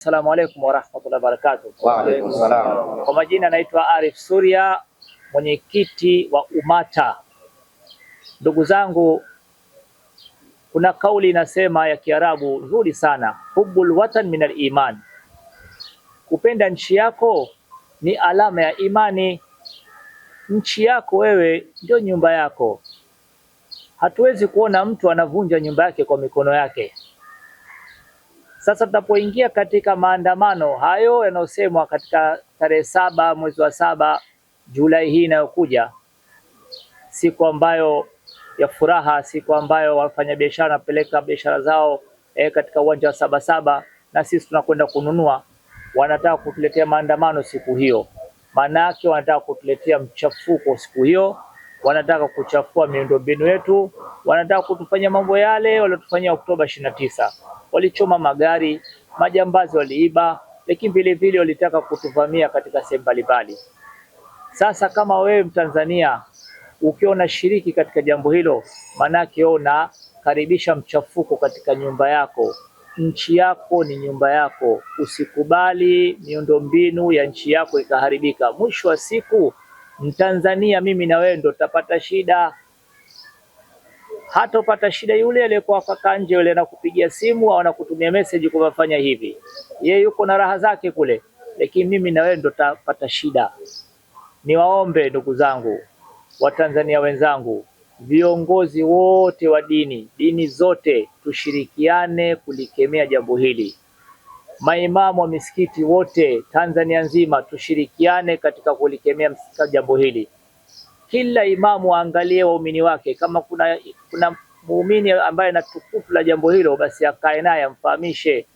Assalamu alaikum warahmatullahi wabarakatuh. Wa alaikum salaam. Kwa majina naitwa Arif Suria, mwenyekiti wa UMATA. Ndugu zangu, kuna kauli inasema ya Kiarabu nzuri sana, hubbul watan min al-iman. Kupenda nchi yako ni alama ya imani. Nchi yako wewe ndio nyumba yako. Hatuwezi kuona mtu anavunja nyumba yake kwa mikono yake. Sasa tunapoingia katika maandamano hayo yanayosemwa katika tarehe 7 mwezi wa 7 Julai hii inayokuja, siku ambayo ya furaha, siku ambayo wafanyabiashara wanapeleka biashara zao katika uwanja wa Sabasaba na sisi tunakwenda kununua, wanataka kutuletea maandamano siku hiyo. Maana yake wanataka kutuletea mchafuko siku hiyo, wanataka kuchafua miundombinu yetu, wanataka kutufanya mambo yale waliotufanyia Oktoba 29. Walichoma magari, majambazi waliiba, lakini vile vile walitaka kutuvamia katika sehemu mbalimbali. Sasa kama wewe Mtanzania ukiona shiriki katika jambo hilo, manake unakaribisha mchafuko katika nyumba yako. Nchi yako ni nyumba yako. Usikubali miundombinu ya nchi yako ikaharibika. Mwisho wa siku Mtanzania, mimi na wewe ndo tutapata shida. Hata upata shida yule aliyekuwa kaka nje, yule anakupigia simu au anakutumia message kwa kufanya hivi, yeye yuko na raha zake kule, lakini mimi na wewe ndo tutapata shida. Niwaombe ndugu zangu, Watanzania wenzangu, viongozi wote wa dini zote, tushirikiane kulikemea jambo hili. Maimamu wa misikiti wote Tanzania nzima tushirikiane katika kulikemea jambo hili. Kila imamu aangalie waumini wake, kama kuna muumini ambaye anatukufu la jambo hilo, basi akae naye amfahamishe.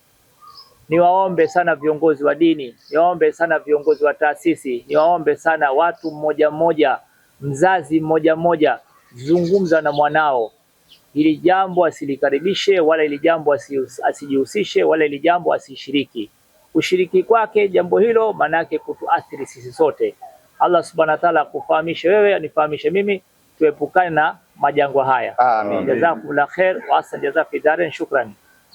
Niwaombe sana viongozi wa dini, niwaombe sana viongozi wa taasisi, niwaombe sana watu mmoja mmoja, mzazi mmoja mmoja, zungumza na mwanao. Hili jambo asilikaribishe, wala hili jambo asijihusishe, wala hili jambo asishiriki. Ushiriki kwake jambo hilo manake kutuathiri sisi sote. Allah subhanahu wa ta'ala akufahamishe wewe, anifahamishe mimi, tuepukane na majangwa haya. Amin. Jazakumullah khair wa ahsan jazaa fi darin. Shukran.